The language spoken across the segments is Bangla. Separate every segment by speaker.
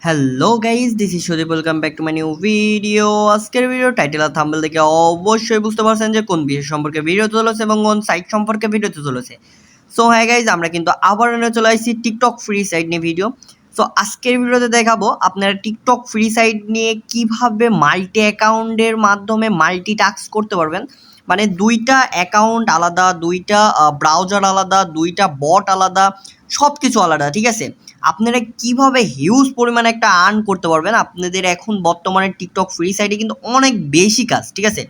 Speaker 1: Hello guys, this is Sudip. Welcome back to my new video. আজকের ভিডিও টাইটেল আর থাম্বনেল দেখে অবশ্যই বুঝতে পারছেন যে কোন বিষয় সম্পর্কে ভিডিও চলেছে এবং কোন সাইট সম্পর্কে ভিডিওতে চলেছে। সো হ্যাঁ গাইস, আমরা কিন্তু আবার নিয়ে চলে আসছি টিকটক ফ্রি সাইট নিয়ে ভিডিও। সো আজকের ভিডিওতে দেখাবো আপনারা টিকটক ফ্রি সাইট নিয়ে কিভাবে মাল্টি অ্যাকাউন্টের মাধ্যমে মাল্টি টাস্ক করতে পারবেন। মানে দুইটা অ্যাকাউন্ট আলাদা, দুইটা ব্রাউজার আলাদা, দুইটা বট আলাদা, সব কিছু আলাদা, ঠিক আছে। আপনারা কিভাবে হিউজ পরিমাণে একটা আর্ন করতে পারবেন। আপনাদের এখন বর্তমানে টিকটক ফ্রি সাইটে কিন্তু অনেক বেশি কাজ, ঠিক আছে।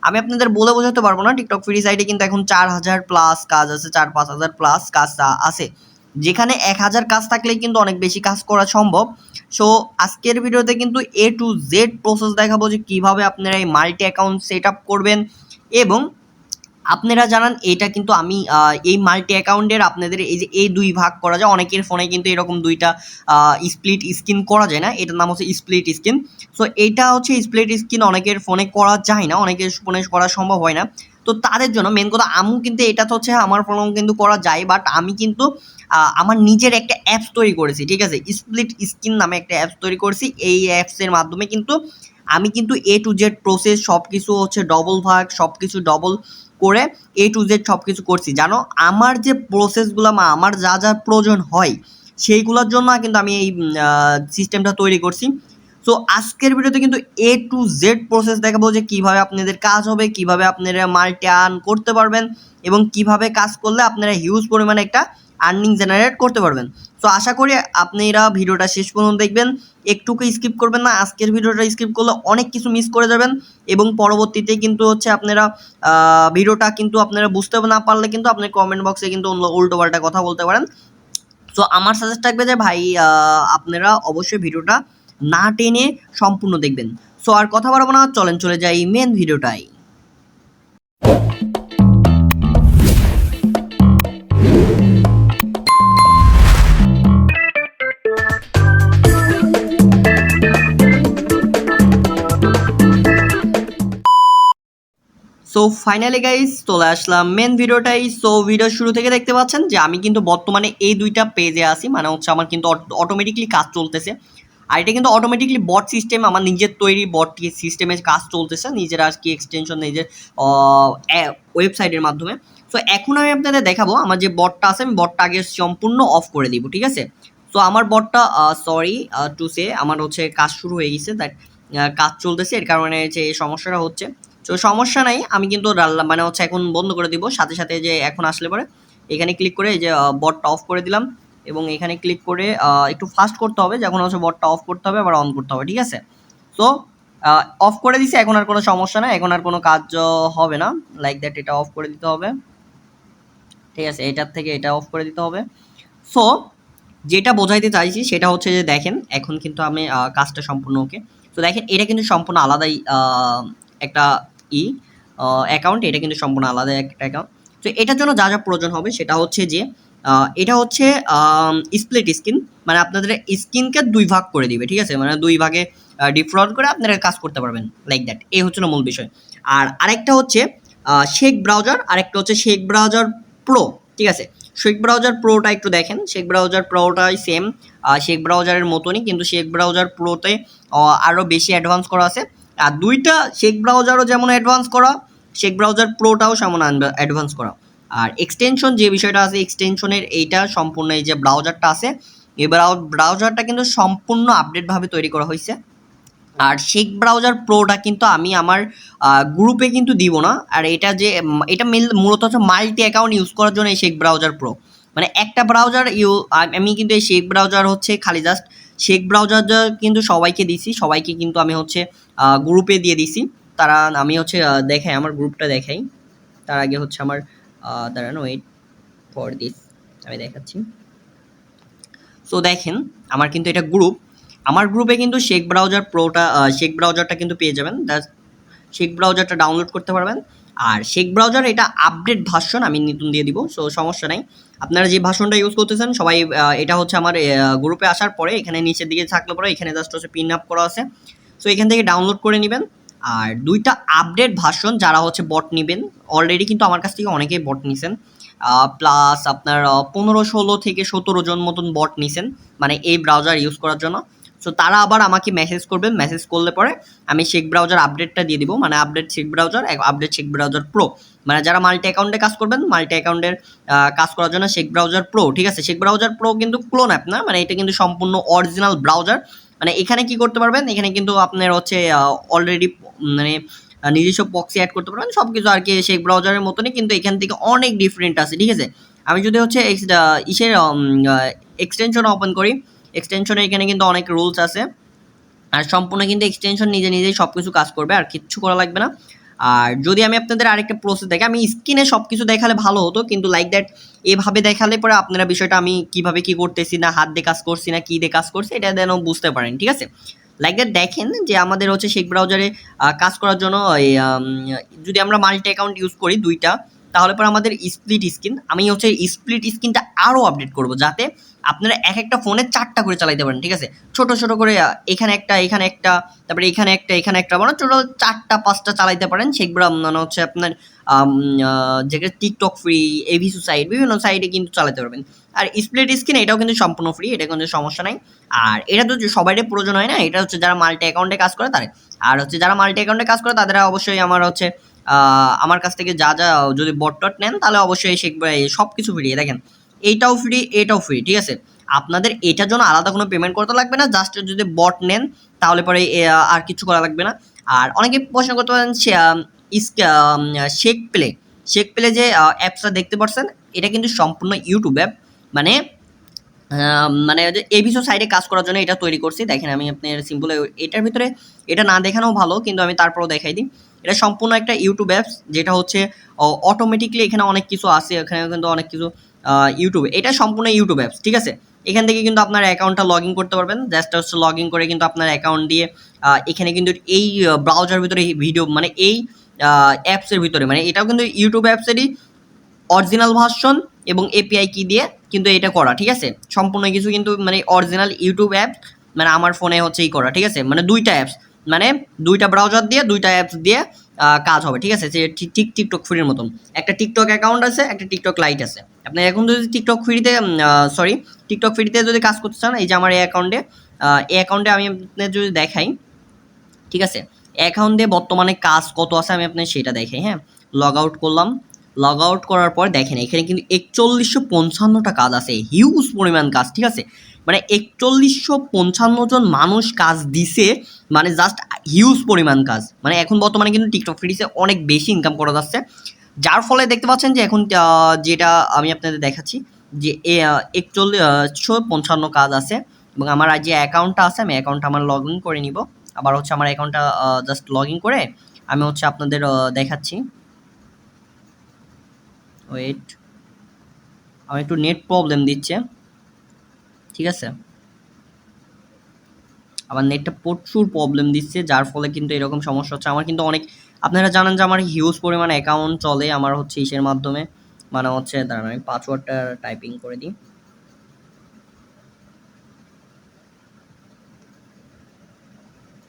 Speaker 1: আমি আপনাদের বলে বোঝাতে পারবো না। টিকটক ফ্রি সাইটে কিন্তু এখন 4000 প্লাস কাজ আছে, 4-5000 প্লাস কাজ আছে, যেখানে 1000 কাজ থাকলেই কিন্তু অনেক বেশি কাজ করা সম্ভব। সো আজকের ভিডিওতে কিন্তু A to Z প্রসেস দেখাবো যে কিভাবে আপনারা এই মাল্টি অ্যাকাউন্ট সেট আপ করবেন। এবং আপনারা জানান এটা কিন্তু আমি এই মাল্টি অ্যাকাউন্টের আপনাদের এই যে এই দুই ভাগ করা যায়। অনেকের ফোনে কিন্তু এরকম দুইটা স্প্লিট স্ক্রিন করা যায় না, এটার নাম হচ্ছে স্প্লিট স্ক্রিন। সো এইটা হচ্ছে স্প্লিট স্ক্রিন অনেকের ফোনে করা যায় না, অনেকের ফোনে করা সম্ভব হয় না। তো তাদের জন্য মেন কথা, আমি কিন্তু এটা তো হচ্ছে আমার ফোনেও কিন্তু করা যায়, বাট আমি কিন্তু আমার নিজের একটা অ্যাপস তৈরি করেছি, ঠিক আছে। স্প্লিট স্ক্রিন নামে একটা অ্যাপস তৈরি করেছি। এই অ্যাপসের মাধ্যমে কিন্তু আমি কিন্তু A to Z প্রসেস সব কিছু হচ্ছে ডবল ভাগ, সব কিছু ডবল করে A to Z সব কিছু করছি। জানো, আমার যে প্রসেসগুলো আমার যা যা প্রয়োজন হয় সেইগুলোর জন্য কিন্তু আমি এই সিস্টেমটা তৈরি করছি। সো আজকের ভিডিওতে কিন্তু A to Z প্রসেস দেখাবো যে কিভাবে আপনাদের কাজ হবে, কিভাবে আপনারা মাল্টি আর্ন করতে পারবেন এবং কিভাবে কাজ করলে আপনারা হিউজ পরিমাণে একটা আর্নিং জেনারেট করতে পারবেন। সো আশা করি আপনারা ভিডিওটা শেষ পর্যন্ত দেখবেন, একটুকু স্কিপ করবেন না। আজকের ভিডিওটা স্কিপ করলে অনেক কিছু মিস করে যাবেন এবং পরবর্তীতে কিন্তু হচ্ছে আপনারা ভিডিওটা কিন্তু আপনারা বুঝতে না পারলে কিন্তু আপনার কমেন্ট বক্সে কিন্তু উল্টো পাল্টা কথা বলতে পারেন। সো আমার সাজেস্ট থাকবে যে ভাই আপনারা অবশ্যই ভিডিওটা না টেনে সম্পূর্ণ দেখবেন। সো আর কথা বাড়াবো না, চলেন চলে যাই মেন ভিডিওটাই। সো ফাইনালি গাইস চলে আসলাম মেন ভিডিওটাই। সো ভিডিও শুরু থেকে দেখতে পাচ্ছেন যে আমি কিন্তু বর্তমানে এই দুইটা পেজে আছি, মানে হচ্ছে আমার কিন্তু অটোমেটিকলি কাজ চলতেছে। আর এটা কিন্তু অটোমেটিকলি বট সিস্টেম, আমার নিজের তৈরি বট সিস্টেমে কাজ চলতেছে, নিজের আর কি এক্সটেনশন, নিজের ওয়েবসাইটের মাধ্যমে। সো এখন আমি আপনাদের দেখাবো আমার যে বটটা আছে, আমি বটটা আগে সম্পূর্ণ অফ করে দিব, ঠিক আছে। সো আমার বটটা সরি টু সে আমার হচ্ছে কাজ শুরু হয়ে গেছে, দ্যাট কাজ চলতেছে, এর কারণে যে এই সমস্যাটা হচ্ছে। তো সমস্যা নাই, আমি কিন্তু মানে হচ্ছে এখন বন্ধ করে দিব সাথে সাথে। যে এখন আসলে পরে এখানে ক্লিক করে এই যে বটটা অফ করে দিলাম এবং এখানে ক্লিক করে একটু ফাস্ট করতে হবে, যখন হচ্ছে বটটা অফ করতে হবে আবার অন করতে হবে, ঠিক আছে। সো অফ করে দিছি, এখন আর কোনো সমস্যা নাই, এখন আর কোনো কাজ হবে না। লাইক দ্যাট এটা অফ করে দিতে হবে, ঠিক আছে। এটার থেকে এটা অফ করে দিতে হবে। সো যেটা বোঝাইতে চাইছি সেটা হচ্ছে যে দেখেন এখন কিন্তু আমি কাজটা সম্পূর্ণ ওকে। তো দেখেন এটা কিন্তু সম্পূর্ণ আলাদাই একটা অ্যাকাউন্ট, এটা কিন্তু সম্পূর্ণ আলাদা একটা অ্যাকাউন্ট। তো এটার জন্য যা যা প্রয়োজন হবে সেটা হচ্ছে যে এটা হচ্ছে স্প্লিট স্ক্রিন, মানে আপনাদের স্ক্রিনকে দুই ভাগ করে দিবে, ঠিক আছে। মানে দুই ভাগে ডিফ্রাউন্ড করে আপনারা কাজ করতে পারবেন, লাইক দ্যাট। এই হচ্ছে না মূল বিষয়। আর আরেকটা হচ্ছে শেক ব্রাউজার, আরেকটা হচ্ছে শেক ব্রাউজার প্রো, ঠিক আছে। শেক ব্রাউজার প্রোটা একটু দেখেন, শেক ব্রাউজার প্রোটাই সেম শেক ব্রাউজারের মতনই, কিন্তু শেক ব্রাউজার প্রোতে আরও বেশি অ্যাডভান্স করা আছে। আর দুইটা শেক ব্রাউজারও যেমন অ্যাডভান্স করা, শেক ব্রাউজার প্রোটাও সেমন অ্যাডভান্স করা। আর এক্সটেনশন যে বিষয়টা আছে, এক্সটেনশনের এইটা সম্পূর্ণ এই যে ব্রাউজারটা আছে, এই ব্রাউজারটা কিন্তু সম্পূর্ণ আপডেটভাবে তৈরি করা হয়েছে। আর শেক ব্রাউজার প্রোটা কিন্তু আমি আমার গ্রুপে কিন্তু দিব না। আর এটা যে এটা মূলত হচ্ছে মাল্টি অ্যাকাউন্ট ইউজ করার জন্য এই শেক ব্রাউজার প্রো, মানে একটা ব্রাউজার আমি কিন্তু এই শেক ব্রাউজার হচ্ছে খালি জাস্ট শেক ব্রাউজার কিন্তু সবাইকে দিছি, সবাইকে কিন্তু আমি হচ্ছে গ্রুপে দিয়ে দিছি। তারা আমি হচ্ছে দেখাই, আমার গ্রুপটা দেখাই। তার আগে হচ্ছে আমার দাঁড়ান, ওয়েট ফর দিস, আমি দেখাচ্ছি। সো দেখেন আমার কিন্তু এটা গ্রুপ, আমার গ্রুপে কিন্তু শেক ব্রাউজার প্রোটা শেক ব্রাউজারটা কিন্তু পেয়ে যাবেন। শেক ব্রাউজারটা ডাউনলোড করতে পারবেন। আর শেক ব্রাউজার এটা আপডেট ভার্সন আমি নতুন দিয়ে দিব, সো সমস্যা নাই। আপনারা যে ভার্সনটা ইউজ করতেছেন সবাই এটা হচ্ছে আমার গ্রুপে আসার পরে এখানে নিচের দিকে থাকলে পরে এখানে জাস্ট হচ্ছে পিন আপ করা আছে, সো এখান থেকে ডাউনলোড করে নেবেন। আর দুইটা আপডেট ভার্সন যারা হচ্ছে বট নেবেন, অলরেডি কিন্তু আমার কাছ থেকে অনেকেই বট নিছেন, প্লাস আপনার 15-16 থেকে 17 জন মতন বট নিছেন, মানে এই ব্রাউজার ইউজ করার জন্য। সো তারা আবার আমাকে মেসেজ করবেন, মেসেজ করলে পরে আমি শেখ ব্রাউজার আপডেটটা দিয়ে দিব, মানে update Sheikh browser, update Sheikh browser pro, মানে যারা মাল্টি অ্যাকাউন্টে কাজ করবেন, মাল্টি অ্যাকাউন্টের কাজ করার জন্য শেখ ব্রাউজার প্রো, ঠিক আছে। শেখ ব্রাউজার প্রো কিন্তু ক্লোন অ্যাপ না, মানে এটা কিন্তু সম্পূর্ণ অরিজিনাল ব্রাউজার। মানে এখানে কি করতে পারবেন, এখানে কিন্তু আপনার হচ্ছে অলরেডি মানে নিজস্ব প্রক্সি অ্যাড করতে পারবেন, সব কিছু আর কি শেখ ব্রাউজারের মতনই, কিন্তু এখান থেকে অনেক ডিফারেন্ট আছে, ঠিক আছে। আমি যদি হচ্ছে ইসের এক্সটেনশন ওপেন করি, এক্সটেনশনে এখানে কিন্তু অনেক রুলস আছে, আর সম্পূর্ণ কিন্তু এক্সটেনশন নিজে নিজেই সব কিছু কাজ করবে, আর কিচ্ছু করা লাগবে না। আর যদি আমি আপনাদের আরেকটা প্রসেস দেখি, আমি স্ক্রিনে সব কিছু দেখালে ভালো হতো, কিন্তু লাইক দ্যাট এভাবে দেখালে পরে আপনারা বিষয়টা আমি কিভাবে কি করতেছি, না হাত দিয়ে কাজ করছি না কি দিয়ে কাজ করছি, এটা যেন বুঝতে পারেন, ঠিক আছে। লাইক দ্যাট দেখেন যে আমাদের হচ্ছে শেখ ব্রাউজারে কাজ করার জন্য যদি আমরা মাল্টি অ্যাকাউন্ট ইউজ করি দুইটা, তাহলে পরে আমাদের স্প্লিট স্ক্রিন, আমি হচ্ছে স্প্লিট স্ক্রিনটা আরও আপডেট করব, যাতে আপনারা এক একটা ফোনে 4টা করে চালাইতে পারেন, ঠিক আছে। ছোট ছোট করে এখানে একটা, এখানে একটা, তারপরে এখানে একটা, এখানে একটা, মানে টোটাল 4টা 5টা চালাইতে পারেন। শেখ মানে হচ্ছে আপনার যেটা টিকটক ফ্রি, এভি সাইট, বিভিন্ন সাইটে কিন্তু চালাতে পারবেন। আর স্প্লিট স্ক্রিন এটাও কিন্তু সম্পূর্ণ ফ্রি, এটা কোনো সমস্যা নাই। আর এটা তো সবাইয়ের প্রয়োজন হয় না, এটা হচ্ছে যারা মাল্টি অ্যাকাউন্টে কাজ করে তাদের। আর হচ্ছে যারা মাল্টি অ্যাকাউন্টে কাজ করে তাদের অবশ্যই আমার হচ্ছে আমার কাছ থেকে যা যা যদি বট টট নেন, তাহলে অবশ্যই সব কিছু ফ্রি। দেখেন এইটাও ফ্রি, এটাও ফ্রি, ঠিক আছে। আপনাদের এটার জন্য আলাদা কোনো পেমেন্ট করতে লাগবে না, জাস্ট যদি বট নেন তাহলে পরে আর কিছু করা লাগবে না। আর অনেকে প্রশ্ন করতে পারেন শেখ প্লে, শেখ প্লে যে অ্যাপসটা দেখতে পাচ্ছেন, এটা কিন্তু সম্পূর্ণ ইউটিউব অ্যাপ, মানে মানে এভিসো সাইডে কাজ করার জন্য এটা তৈরি করছি। দেখেন আমি আপনার সিম্পল এটার ভিতরে এটা না দেখানোও ভালো, কিন্তু আমি তারপরেও দেখাই দিই। এটা সম্পূর্ণ একটা ইউটিউব অ্যাপস, যেটা হচ্ছে অটোমেটিকলি এখানে অনেক কিছু আছে, এখানে কিন্তু অনেক কিছু ইউটিউবে, এটা সম্পূর্ণ ইউটিউব অ্যাপস, ঠিক আছে। এখান থেকে কিন্তু আপনার অ্যাকাউন্টটা লগ ইন করতে পারবেন, জাস্ট হচ্ছে লগ ইন করে কিন্তু আপনার অ্যাকাউন্ট দিয়ে এখানে কিন্তু এই ব্রাউজার ভিতরে ভিডিও, মানে এই অ্যাপসের ভিতরে, মানে এটাও কিন্তু ইউটিউব অ্যাপসেরই অরিজিনাল ভার্সন এবং এপিআই কি দিয়ে কিন্তু এটা করা, ঠিক আছে। সম্পূর্ণ কিছু কিন্তু মানে অরিজিনাল ইউটিউব অ্যাপ, মানে আমার ফোনে হচ্ছে এই করা, ঠিক আছে। মানে দুইটা অ্যাপস, মানে দুইটা ব্রাউজার দিয়ে দুইটা অ্যাপস দিয়ে কাজ হবে, ঠিক আছে। যে ঠিক টিকটক ফ্রির মতন একটা টিকটক অ্যাকাউন্ট আছে, একটা টিকটক লাইট আছে। আপনি এখন যদি টিকটক ফ্রিতে টিকটক ফ্রিতে যদি কাজ করতে চান, এই যে আমার এই অ্যাকাউন্টে আমি আপনার যদি দেখাই, ঠিক আছে, অ্যাকাউন্টে বর্তমানে কাজ কত আছে আমি আপনার সেটা দেখাই। হ্যাঁ, লগ আউট করলাম, লগ আউট করার পর দেখেন এখানে কিন্তু 4155টা কাজ আছে, হিউজ পরিমাণ কাজ, ঠিক আছে। মানে 4155 জন মানুষ কাজ দিছে, মানে জাস্ট হিউজ পরিমাণ কাজ। মানে এখন বর্তমানে কিন্তু টিকটক ফ্রিতে অনেক বেশি ইনকাম করা যাচ্ছে, যার ফলে দেখতে পাচ্ছেন যে এখন যেটা আমি আপনাদের দেখাচ্ছি যে 4155 কাজ আছে। এবং আমার যে অ্যাকাউন্টটা আছে, আমি অ্যাকাউন্টটা আমার লগ ইন করে নিব। আবার হচ্ছে আমার অ্যাকাউন্টটা জাস্ট লগ ইন করে আমি হচ্ছে আপনাদের দেখাচ্ছি। ওয়েট, আমার একটু নেট প্রবলেম দিচ্ছে, ঠিক আছে। আমার নেটটা প্রচুর প্রবলেম দিচ্ছে, যার ফলে কিন্তু এরকম সমস্যা হচ্ছে। আমার কিন্তু অনেক, আপনারা জানেন যে আমার হিউজ পরিমাণ অ্যাকাউন্ট চলে আমার হচ্ছে ইসের মাধ্যমে, মানে হচ্ছে দাঁড়ান আমি পাসওয়ার্ডটা টাইপিং করে দিই।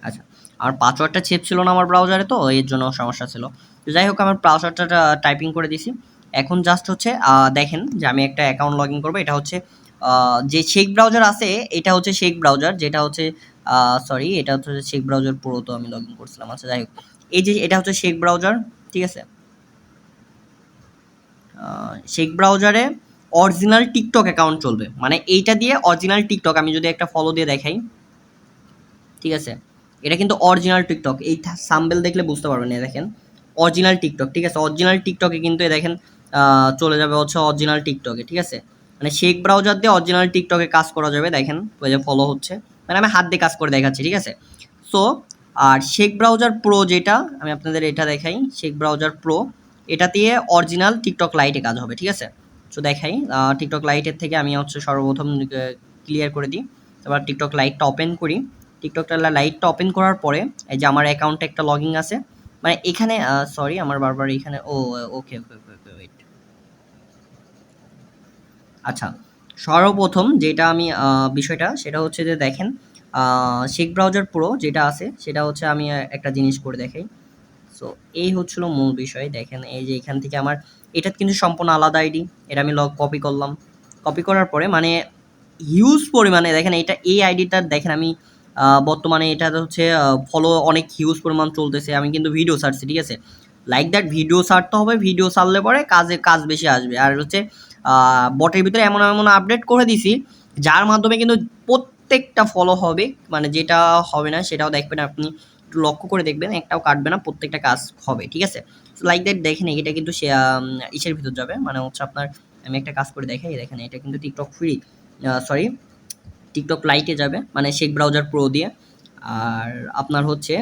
Speaker 1: আচ্ছা, আমার পাসওয়ার্ডটা সেভ ছিল না আমার ব্রাউজারে, তো এর জন্য সমস্যা ছিল। তো যাই হোক, আমার পাসওয়ার্ডটা টাইপিং করে দিছি। এখন জাস্ট হচ্ছে দেখেন যে আমি একটা অ্যাকাউন্ট লগ ইন করবো। এটা হচ্ছে যে শেখ ব্রাউজার আছে, এটা হচ্ছে শেখ ব্রাউজার, যেটা হচ্ছে সরি, এটা হচ্ছে শেখ ব্রাউজার পুরো, তো আমি লগ ইন করছিলাম। আচ্ছা যাই হোক, এই যে এটা হচ্ছে শেখ ব্রাউজার, ঠিক আছে। শেখ ব্রাউজারে অরিজিনাল টিকটক অ্যাকাউন্ট চলবে, মানে এইটা দিয়ে অরিজিনাল টিকটক, আমি যদি একটা ফলো দিয়ে দেখাই, ঠিক আছে। এটা কিন্তু অরিজিনাল টিকটক, এই সাম্বেল দেখলে বুঝতে পারবেন। দেখেন অরিজিনাল টিকটক, ঠিক আছে। অরিজিনাল টিকটকে কিন্তু দেখেন চলে যাবে হচ্ছে অরিজিনাল টিকটকে, ঠিক আছে। মানে শেখ ব্রাউজার দিয়ে অরিজিনাল টিকটকে কাজ করা যাবে। দেখেন ওই যে ফলো হচ্ছে, মানে আমি হাত দিয়ে কাজ করে দেখাচ্ছি, ঠিক আছে। সো আর শেখ ব্রাউজার প্রো যেটা, আমি আপনাদের এটা দেখাই, শেখ ব্রাউজার প্রো, এটা দিয়ে অরিজিনাল টিকটক লাইটে কাজ হবে, ঠিক আছে। সো দেখাই, টিকটক লাইটের থেকে আমি হচ্ছে সর্বপ্রথম ক্লিয়ার করে দিই, তারপর টিকটক লাইটটা ওপেন করি। টিকটকটা লাইটটা ওপেন করার পরে এই যে আমার অ্যাকাউন্টে একটা লগইন আছে, মানে এখানে সরি আমার বারবার এখানে ওকে ওকে ওকে ওকে ওয়েট। আচ্ছা, সর্বপ্রথম যেটা আমি বিষয়টা সেটা হচ্ছে যে দেখেন শেখ ব্রাউজার প্রো যেটা আছে সেটা হচ্ছে আমি একটা জিনিস করে দেখাই। সো এই হচ্ছিল মূল বিষয়। দেখেন এই যে এখান থেকে আমার এটা কিন্তু সম্পূর্ণ আলাদা আইডি, এটা আমি কপি করলাম। কপি করার পরে মানে হিউজ পরিমাণে দেখেন, এটা এই আইডিটা দেখেন আমি বর্তমানে এটা হচ্ছে ফলো অনেক হিউজ পরিমাণ চলতেছে। আমি কিন্তু ভিডিও ছাড়ছি, ঠিক আছে? লাইক দ্যাট ভিডিও ছাড়তে হবে, ভিডিও ছাড়লে পরে কাজ বেশি আসবে। আর হচ্ছে বটের ভিতরে এমন এমন আপডেট করে দিছি যার মাধ্যমে কিন্তু প্রত্যেকটা ফলো হবে, মানে যেটা হবে না সেটাও দেখবেন আপনি, একটু লক্ষ্য করে দেখবেন, একটাও কাটবে না, প্রত্যেকটা কাজ হবে, ঠিক আছে? লাইক দ্যাট দেখেন এটা কিন্তু সে ইসের ভিতর যাবে, মানে হচ্ছে আপনার, আমি একটা কাজ করে দেখাই, দেখেন এটা কিন্তু টিকটক ফ্রি, সরি টিকটক লাইটে যাবে, মানে শেক ব্রাউজার প্রো দিয়ে। আর আপনার হচ্ছে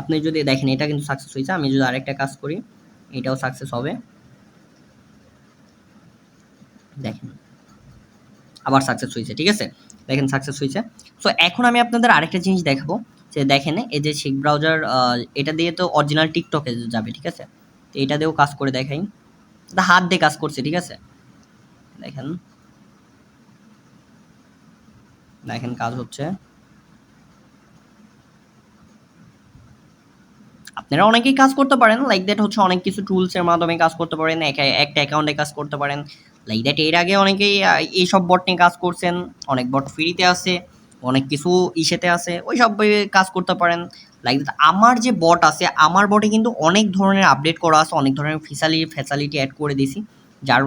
Speaker 1: আপনি যদি দেখেন এটা কিন্তু সাকসেস হয়েছে, আমি যদি আরেকটা কাজ করি এটাও সাকসেস হবে, দেখেন আবার সাকসেস হয়েছে, ঠিক আছে? দেখেন সাকসেস হয়েছে। সো এখন আমি আপনাদের আরেকটা জিনিস দেখাবো, যে দেখেন এই যে শেক ব্রাউজার, এটা দিয়ে তো অরিজিনাল টিকটকে যাবে, ঠিক আছে? তো এটা দিয়েও কাজ করে দেখাই, এটা হাত দিয়ে কাজ করছে, ঠিক আছে? দেখেন দেখেন কাজ হচ্ছে। আপনারা অনেকেই কাজ করতে পারেন, লাইক দ্যাট হচ্ছে অনেক কিছু টুলসের মাধ্যমে কাজ করতে পারেন, একটা অ্যাকাউন্টে কাজ করতে পারেন, লাইক দ্যাট। এর আগে অনেকেই এইসব বট নিয়ে কাজ করছেন, অনেক বট ফ্রিতে আছে, অনেক কিছু ইসেতে আছে, ওই সব কাজ করতে পারেন। লাইক দ্যাট আমার যে বট আছে, আমার বটে কিন্তু অনেক ধরনের আপডেট করা আছে, অনেক ধরনের ফ্যাসিলিটি অ্যাড করে দিয়েছি, যার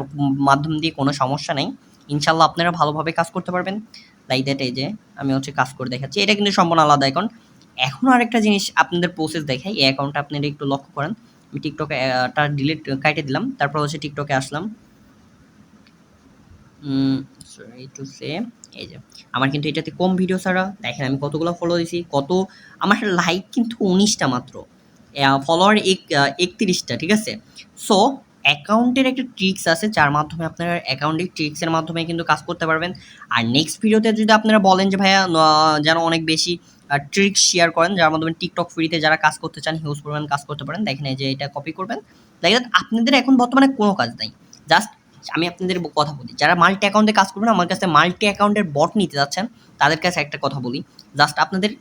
Speaker 1: মাধ্যম দিয়ে কোনো সমস্যা নেই, ইনশাল্লাহ আপনারা ভালোভাবে কাজ করতে পারবেন। লাইক দ্যাট এই যে আমি হচ্ছে কাজ করে দেখাচ্ছি, এটা কিন্তু সম্পূর্ণ আলাদা অ্যাকাউন্ট। এখন আরেকটা জিনিস আপনাদের প্রসেস দেখাই, এই অ্যাকাউন্টটা আপনারা একটু লক্ষ্য করেন। আমি টিকটকে ডিলিট কাইটে দিলাম, তারপর হচ্ছে টিকটকে আসলাম, সরি টু সে, এই যে আমার কিন্তু এটাতে কম ভিডিও ছাড়া, দেখেন আমি কতগুলো ফলো দিছি, আমার লাইক কিন্তু 19টা মাত্র, ফলোয়ার 31টা, ঠিক আছে? সো অ্যাকাউন্টের একটা ট্রিক্স আছে যার মাধ্যমে আপনারা অ্যাকাউন্টের ট্রিক্সের মাধ্যমে কিন্তু কাজ করতে পারবেন। আর নেক্সট ভিডিওতে যদি আপনারা বলেন যে ভাইয়া যেন অনেক বেশি ট্রিক্স শেয়ার করেন যার মাধ্যমে টিকটক ফ্রিতে যারা কাজ করতে চান হিউজ পরিমাণ কাজ করতে পারেন, দেখেন এই যে এটা কপি করবেন। দেখেন আপনাদের এখন বর্তমানে কোনো কাজ নাই, জাস্ট আমি আপনাদের কথা বলি, যারা মাল্টি অ্যাকাউন্টে কাজ করবেন, আমার কাছে মাল্টি অ্যাকাউন্টের বট নিতে যাচ্ছেন, তাদের কাছে একটা কথা বলি, জাস্ট আপনাদের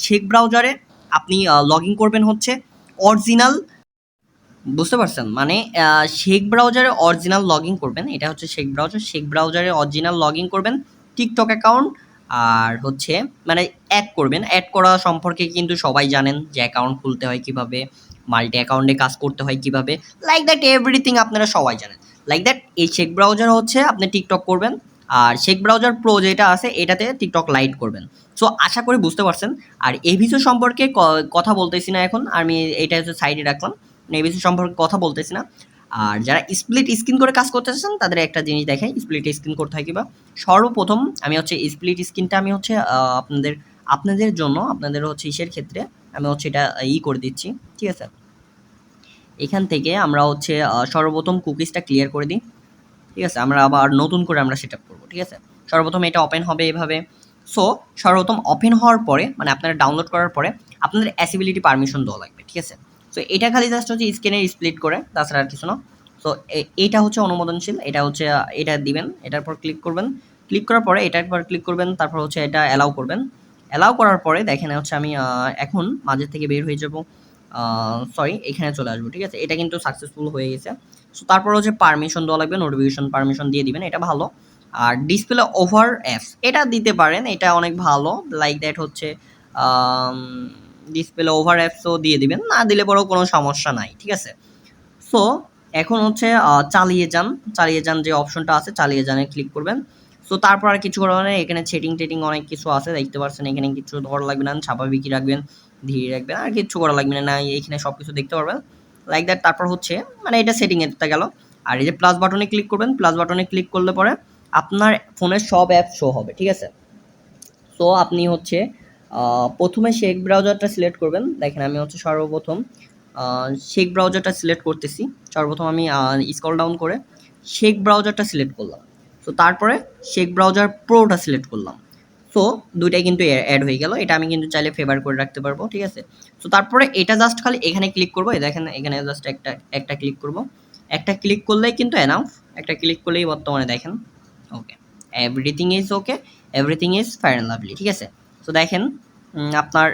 Speaker 1: শেক ব্রাউজারে আপনি লগ ইন করবেন হচ্ছে অরিজিনাল, বুঝতে পারছেন? মানে শেক ব্রাউজারে অরিজিনাল লগ ইন করবেন, এটা হচ্ছে শেক ব্রাউজারে অরিজিনাল লগ ইন করবেন, টিকটক অ্যাকাউন্ট, আর হচ্ছে মানে অ্যাড করবেন। অ্যাড করা সম্পর্কে কিন্তু সবাই জানেন যে অ্যাকাউন্ট খুলতে হয় কিভাবে, মাল্টি অ্যাকাউন্টে কাজ করতে হয় কিভাবে, লাইক দ্যাট এভরিথিং আপনারা সবাই জানেন। লাইক দ্যাট এই শেক ব্রাউজার হচ্ছে আপনি টিকটক করবেন, আর শেক ব্রাউজার প্রো যেটা আছে এটাতে টিকটক লাইট করবেন। সো আশা করি বুঝতে পারছেন। আর এই ভিডিও সম্পর্কে কথা বলতেছি না এখন, আমি এটা হচ্ছে সাইডে রাখলাম, নেভিসি সম্পর্কে কথা বলতেছি না। আর যারা স্প্লিট স্ক্রিন করে কাজ করতে চাচ্ছেন তাদের একটা জিনিস দেখাই, স্প্লিট স্ক্রিন করতে হয় কিবা। সর্বপ্রথম আমি হচ্ছে স্প্লিট স্ক্রিনটা আমি হচ্ছে আপনাদের জন্য, আপনাদের হচ্ছে ইসের ক্ষেত্রে আমি হচ্ছে এটা করে দিচ্ছি, ঠিক আছে? এখান থেকে আমরা হচ্ছে সর্বপ্রথম কুকিজটা ক্লিয়ার করে দিই, ঠিক আছে? আমরা আবার নতুন করে আমরা সেট আপ করবো, ঠিক আছে? সর্বপ্রথম এটা ওপেন হবে এভাবে। সো সর্বপ্রথম ওপেন হওয়ার পরে, মানে আপনারা ডাউনলোড করার পরে আপনাদের অ্যাসিবিলিটি পারমিশন দেওয়া লাগবে, ঠিক আছে? সো এটা খালি জাস্ট হচ্ছে স্ক্রিনে স্প্লিট করে, তাছাড়া আর কিছু না। সো এইটা হচ্ছে অনুমোদনশীল, এটা হচ্ছে এটা দিবেন, এটার পর ক্লিক করবেন, ক্লিক করার পরে এটার পর ক্লিক করবেন, তারপর হচ্ছে এটা অ্যালাউ করবেন। অ্যালাউ করার পরে দেখেন হচ্ছে আমি এখন মাঝে থেকে বের হয়ে যাব, সরি এখানে চলে আসবো, ঠিক আছে? এটা কিন্তু সাকসেসফুল হয়ে গেছে। সো তারপর হচ্ছে পারমিশন দেওয়া লাগবে, নোটিফিকেশন পারমিশন দিয়ে দিবেন, এটা ভালো। আর ডিসপ্লে ওভার অ্যাপস এটা দিতে পারেন, এটা অনেক ভালো, লাইক দ্যাট হচ্ছে ডিসপ্লে ওভার অ্যাপসও দিয়ে দিবেন, না দিলে পরেও কোনো সমস্যা নাই, ঠিক আছে? সো এখন হচ্ছে চালিয়ে যান যে অপশনটা আছে, চালিয়ে যানে ক্লিক করবেন। সো তারপর আর কিছু করার নেই, এখানে সেটিং অনেক কিছু আছে দেখতে পাচ্ছেন, এখানে কিছু করা লাগবে না, স্বাভাবিকই রাখবেন, ধীরে রাখবেন, আর কিছু করা লাগবে না, এখানে সব কিছু দেখতে পারবেন, লাইক দ্যাট। তারপর হচ্ছে মানে এটা সেটিং এরটা গেল। আর এই যে প্লাস বাটনে ক্লিক করবেন, প্লাস বাটনে ক্লিক করলে পরে আপনার ফোনের সব অ্যাপ শো হবে, ঠিক আছে? সো আপনি হচ্ছে প্রথমে শেক ব্রাউজারটা সিলেক্ট করবেন, দেখেন আমি হচ্ছে সর্বপ্রথম শেক ব্রাউজারটা সিলেক্ট করতেছি, সর্বপ্রথম আমি স্ক্রল ডাউন করে শেক ব্রাউজারটা সিলেক্ট করলাম। সো তারপরে শেক ব্রাউজার প্রোটা সিলেক্ট করলাম। সো দুইটাই কিন্তু অ্যাড হয়ে গেল, এটা আমি কিন্তু চাইলে ফেভার করে রাখতে পারবো, ঠিক আছে? সো তারপরে এটা জাস্ট খালি এখানে ক্লিক করবো, দেখেন এখানে জাস্ট একটা ক্লিক করব, একটা ক্লিক করলেই কিন্তু এনাফ, একটা ক্লিক করলেই বর্তমানে দেখেন okay, everything is okay, everything is fair and lovely, ঠিক আছে? সো দেখেন আপনার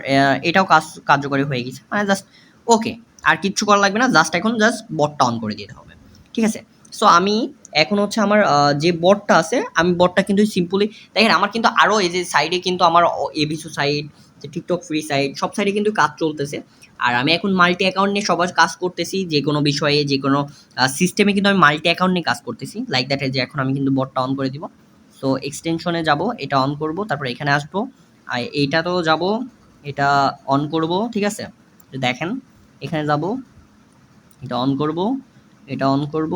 Speaker 1: এটাও কার্যকরী হয়ে গেছে, মানে জাস্ট ওকে, আর কিচ্ছু করা লাগবে না, জাস্ট এখন জাস্ট বটটা অন করে দিতে হবে, ঠিক আছে? সো আমি এখন হচ্ছে আমার যে বটটা আছে আমি বটটা কিন্তু সিম্পলি দেখেন আমার কিন্তু আরও এই যে সাইডে কিন্তু আমার এবিসো সাইট, টিকটক ফ্রি সাইট সব সাইডে কিন্তু কাজ চলতেছে। আর আমি এখন মাল্টি অ্যাকাউন্ট নিয়ে সবার কাজ করতেছি, যে কোনো বিষয়ে যে কোনো সিস্টেমে কিন্তু আমি মাল্টি অ্যাকাউন্ট নিয়ে কাজ করতেছি লাইক দ্যাট। যে এখন আমি কিন্তু বটটা অন করে দিব। সো এক্সটেনশনে যাব, এটা অন করব, তারপর এখানে আসবো, আর এইটা তো যাব, এটা অন করব, ঠিক আছে। দেখেন এখানে যাব, এটা অন করব, এটা অন করব,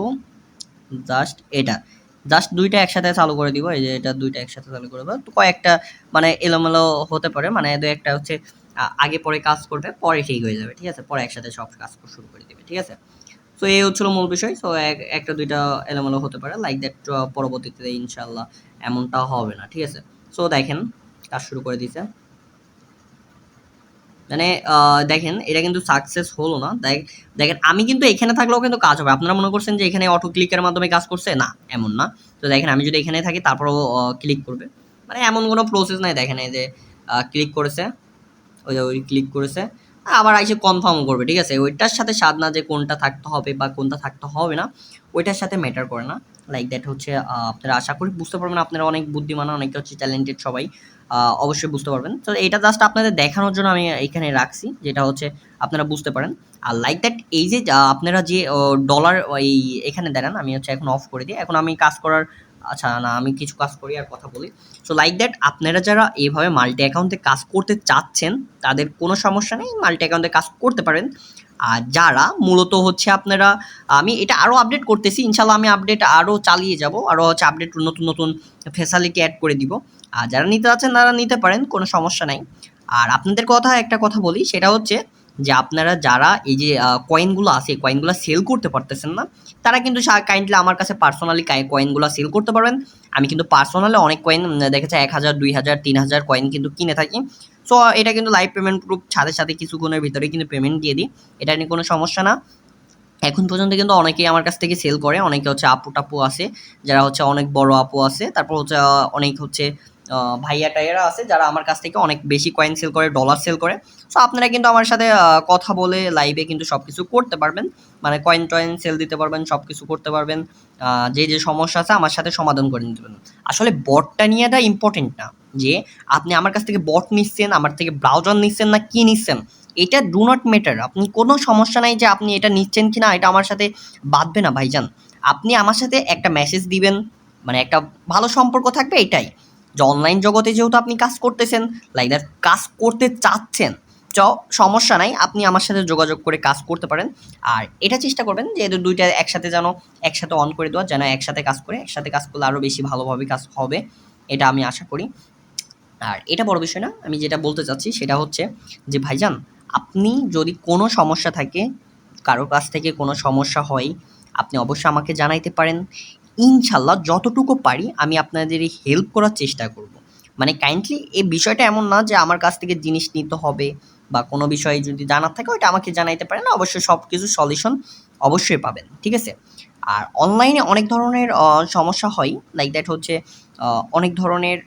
Speaker 1: জাস্ট দুইটা একসাথে চালু করে দিব। এই যে এটা দুইটা একসাথে চালু করে দেবো, তো কয়েকটা মানে এলোমেলো হতে পারে, মানে দু একটা হচ্ছে আগে পরে কাজ করবে, পরে ঠিক হয়ে যাবে, ঠিক আছে, পরে একসাথে সব কাজ শুরু করে দিবে, ঠিক আছে। তো এই হচ্ছিল মূল বিষয়। সো একটা দুইটা এলোমেলো হতে পারে লাইক দ্যাট, পরবর্তীতে ইনশাল্লাহ এমনটা হবে না, ঠিক আছে। সো দেখেন কাজ শুরু করে দিছে, মানে দেখেন এটা কিন্তু সাকসেস হলো না। দেখেন আমি কিন্তু এখানে থাকলেও কিন্তু কাজ হবে। আপনারা মনে করছেন যে এখানে অটো ক্লিকের মাধ্যমে কাজ করছে, না এমন না। তো দেখেন আমি যদি এখানে থাকি তারপরও ক্লিক করবে, মানে এমন কোনো প্রসেস নাই। দেখেন এই যে ক্লিক করেছে, ওই যে ওই ক্লিক করেছে, আবার এসে কনফার্ম করবে, ঠিক আছে। ওইটার সাথে স্বাদ না যে কোনটা থাকতে হবে বা কোনটা থাকতে হবে না, ওইটার সাথে ম্যাটার করে না লাইক দ্যাট হচ্ছে। আপনারা আশা করি বুঝতে পারবেন, আপনারা অনেক বুদ্ধিমান, অনেকে হচ্ছে ট্যালেন্টেড সবাই, অবশ্যই বুঝতে পারবেন। তো এটা জাস্ট আপনাদের দেখানোর জন্য আমি এখানে রাখছি, যেটা হচ্ছে আপনারা বুঝতে পারেন। আর লাইক দ্যাট এই যে আপনারা যে ডলার ওই এখানে দেন, আমি হচ্ছে এখন অফ করে দিই। এখন আমি কাজ করার, আচ্ছা না আমি কিছু কাজ করি আর কথা বলি। সো লাইক দ্যাট আপনারা যারা এইভাবে মাল্টি অ্যাকাউন্টে কাজ করতে চাচ্ছেন তাদের কোনো সমস্যা নেই, মাল্টি অ্যাকাউন্টে কাজ করতে পারেন। আর যারা মূলত হচ্ছে আপনারা, আমি এটা আরও আপডেট করতেছি ইনশাল্লাহ, আমি আপডেট আরও চালিয়ে যাব, আরও হচ্ছে আপডেট নতুন নতুন ফ্যাসিলিটি অ্যাড করে দিব। আর যারা নিতে চাচ্ছেন তারা নিতে পারেন, কোনো সমস্যা নাই। আর আপনাদের কথা একটা কথা বলি, সেটা হচ্ছে যে আপনারা যারা এই যে কয়েনগুলো আছে, কয়েনগুলো সেল করতে পারতেছেন না, তারা কিন্তু কাইন্ডলি আমার কাছে পার্সোনালি কয়েনগুলো সেল করতে পারবেন। আমি কিন্তু পার্সোনালি অনেক কয়েন দেখেছে 1000, 2000, 3000 কয়েন কিন্তু কিনে থাকি। সো এটা কিন্তু লাইভ পেমেন্ট প্রুফ, সাথে সাথে কিছুক্ষণের ভিতরে কিন্তু পেমেন্ট দিয়ে দিই, এটা নিয়ে কোনো সমস্যা না। এখন পর্যন্ত কিন্তু অনেকেই আমার কাছ থেকে সেল করে, অনেকে হচ্ছে আপু টাপু আছে যারা হচ্ছে অনেক বড় আপু আছে, তারপর হচ্ছে অনেক হচ্ছে ভাইয়া টাইয়ারা আছে যারা আমার কাছ থেকে অনেক বেশি কয়েন সেল করে, ডলার সেল করে। সো আপনারা কিন্তু আমার সাথে কথা বলে লাইভে কিন্তু সব কিছু করতে পারবেন, মানে কয়েন টয়েন সেল দিতে পারবেন, সব কিছু করতে পারবেন। যে যে সমস্যা আছে আমার সাথে সমাধান করে নিতে পারবেন। আসলে বটটা নিয়েটা ইম্পর্টেন্ট না, যে আপনি আমার কাছ থেকে বট নিচ্ছেন, আমার থেকে ব্রাউজার নিচ্ছেন না কি নিচ্ছেন, এটা ডু নট ম্যাটার। আপনি কোনো সমস্যা নাই যে আপনি এটা নিচ্ছেন কি না, এটা আমার সাথে বাঁধবে না ভাইজান। আপনি আমার সাথে একটা মেসেজ দিবেন, মানে একটা ভালো সম্পর্ক থাকবে, এটাই। যে অনলাইন জগতে যেহেতু আপনি কাজ করতেছেন, লাইক দ্যাট কাজ করতে চাচ্ছেন, সমস্যা নাই, আপনি আমার সাথে যোগাযোগ করে কাজ করতে পারেন। আর এটা চেষ্টা করবেন যে এদের দুইটা একসাথে যেন একসাথে অন করে দেওয়া, যেন একসাথে কাজ করে, একসাথে কাজ করলে আরও বেশি ভালোভাবে কাজ হবে, এটা আমি আশা করি। আর এটা বড় বিষয় না, আমি যেটা বলতে চাচ্ছি সেটা হচ্ছে যে ভাইজান, আপনি যদি কোনো সমস্যা থাকে, কারো কাছ থেকে কোনো সমস্যা হয়, আপনি অবশ্যই আমাকে জানাইতে পারেন। ইনশাল্লাহ যতটুকু পারি আমি আপনাদের হেল্প করার চেষ্টা করব। মানে কাইন্ডলি এই বিষয়টা এমন না যে আমার কাছ থেকে জিনিস নিতে হবে, বা কোনো বিষয়ে যদি জানার থাকে ওইটা আমাকে জানাইতে পারেন, অবশ্যই সব কিছু সলিউশন অবশ্যই পাবেন, ঠিক আছে। আর অনলাইনে অনেক ধরনের সমস্যা হয়, লাইক দ্যাট হচ্ছে অনেক ধরনের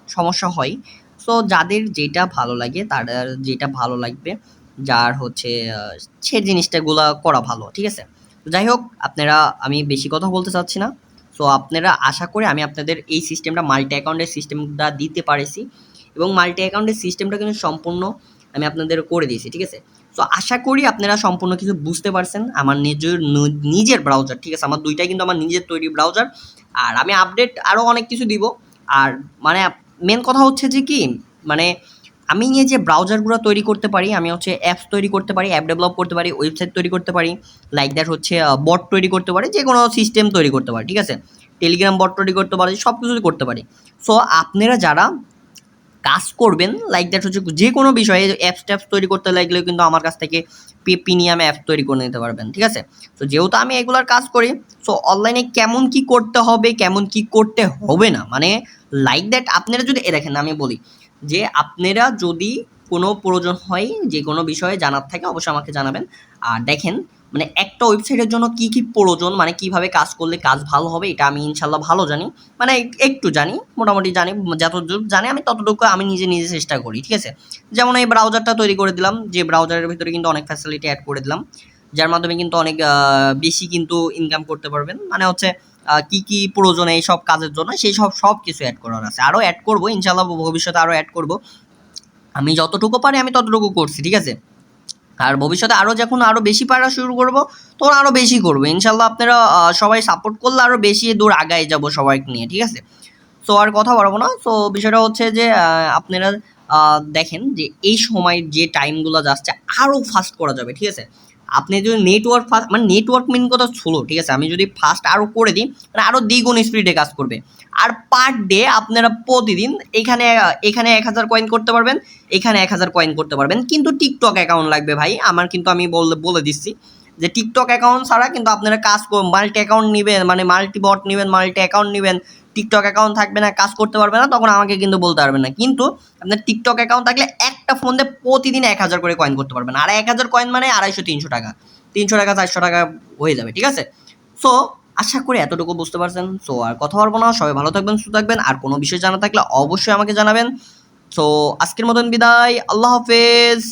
Speaker 1: সমস্যা হয়। সো যাদের যেটা ভালো লাগে, তাদের যেটা ভালো লাগবে, যার হচ্ছে সে জিনিসটাগুলা করা ভালো, ঠিক আছে। তো যাই হোক, আপনারা, আমি বেশি কথা বলতে চাচ্ছি না। সো আপনারা, আশা করি আমি আপনাদের এই সিস্টেমটা, মাল্টি অ্যাকাউন্টের সিস্টেমটা দিতে পারেছি, এবং মাল্টি অ্যাকাউন্টের সিস্টেমটা কিন্তু সম্পূর্ণ আমি আপনাদের করে দিয়েছি, ঠিক আছে। সো আশা করি আপনারা সম্পূর্ণ কিছু বুঝতে পারছেন। আমার নিজের ব্রাউজার, ঠিক আছে, আমার দুইটাই কিন্তু আমার নিজের তৈরি ব্রাউজার। আর আমি আপডেট আরও অনেক কিছু দিব। আর মানে মেন কথা হচ্ছে যে কি, মানে আমি এই যে ব্রাউজারগুলো তৈরি করতে পারি, আমি হচ্ছে অ্যাপস তৈরি করতে পারি, অ্যাপ ডেভেলপ করতে পারি, ওয়েবসাইট তৈরি করতে পারি, লাইক দ্যাট হচ্ছে বট তৈরি করতে পারি, যে কোনো সিস্টেম তৈরি করতে পারি, ঠিক আছে। টেলিগ্রাম বট তৈরি করতে পারি, সব কিছু করতে পারি। সো আপনারা যারা কাজ করবেন, লাইক দ্যাট হচ্ছে যে কোনো বিষয়ে অ্যাপস ট্যাপস তৈরি করতে লাগলেও কিন্তু আমার কাছ থেকে প্রিমিয়াম অ্যাপ তৈরি করে নিতে পারবেন, ঠিক আছে। তো যেহেতু আমি এগুলার কাজ করি, সো অনলাইনে কেমন কি করতে হবে, কেমন কি করতে হবে না, মানে লাইক দ্যাট আপনারা যদি দেখেন, আমি বলি যে আপনারা যদি কোনো প্রয়োজন হয়, যে কোনো বিষয়ে জানার থাকে, অবশ্যই আমাকে জানাবেন। আর দেখেন, মানে একটা ওয়েবসাইটের জন্য কি কি প্রয়োজন, মানে কিভাবে কাজ করলে কাজ ভালো হবে, এটা আমি ইনশাল্লাহ ভালো জানি, মানে একটু জানি, মোটামুটি জানি, যতটুকু জানি আমি ততটুকু আমি নিজে নিজে চেষ্টা করি, ঠিক আছে। যেমন এই ব্রাউজারটা তৈরি করে দিলাম, যে ব্রাউজারের ভিতরে কিন্তু অনেক ফ্যাসিলিটি অ্যাড করে দিলাম। যার মাধ্যমে কিন্তু অনেক বেশি কিন্তু ইনকাম করতে পারবেন। মানে হচ্ছে কি কি প্রয়োজন এই সব কাজের জন্য সেই সব কিছু অ্যাড করার আছে, আরও অ্যাড করবো ইনশাল্লাহ, ভবিষ্যতে আরও অ্যাড করব। আমি যতটুকু পারি আমি ততটুকু করছি, ঠিক আছে। আর ভবিষ্যতে আরও যখন আরও বেশি পারা শুরু করব তখন আরও বেশি করবো ইনশাল্লাহ। আপনারা সবাই সাপোর্ট করলে আরও বেশি দূর আগায় যাব সবাইকে নিয়ে, ঠিক আছে। সো আর কথা বাড়াবো না। সো বিষয়টা হচ্ছে যে আপনারা দেখেন যে এই সময় যে টাইমগুলো যাচ্ছে আরও ফাস্ট করা যাবে, ঠিক আছে। আপনি যদি নেটওয়ার্ক ফাস্ট, মানে নেটওয়ার্ক মেন কথা ছোলো, ঠিক আছে। আমি যদি ফাস্ট আরও করে দিই মানে আরও দ্বিগুণ স্পিডে কাজ করবে। আর পার ডে আপনারা প্রতিদিন এখানে এখানে 1000 কয়েন করতে পারবেন, এখানে 1000 কয়েন করতে পারবেন। কিন্তু টিকটক অ্যাকাউন্ট লাগবে ভাই আমার, কিন্তু আমি বলে দিচ্ছি যে টিকটক অ্যাকাউন্ট ছাড়া কিন্তু আপনারা কাজ মাল্টি অ্যাকাউন্ট নেবেন, মানে মাল্টি বট নেবেন, মাল্টি অ্যাকাউন্ট নেবেন, টিকটক অ্যাকাউন্ট থাকবে না, কাজ করতে পারবে না, তখন আমাকে কিন্তু বলতে পারবেন না। কিন্তু আপনার টিকটক অ্যাকাউন্ট থাকলে একটা ফোন দিয়ে প্রতিদিন 1000 করে কয়েন করতে পারবেন। আর 1000 কয়েন মানে 250-300 টাকা, 300 টাকা 400 টাকা হয়ে যাবে, ঠিক আছে। সো আশা করি এতটুকু বুঝতে পারছেন। সো আর কথা বলবো না, সবাই ভালো থাকবেন, সুস্থ থাকবেন। আর কোনো বিষয় জানা থাকলে অবশ্যই আমাকে জানাবেন। সো আজকের মতন বিদায়, আল্লাহ হাফেজ।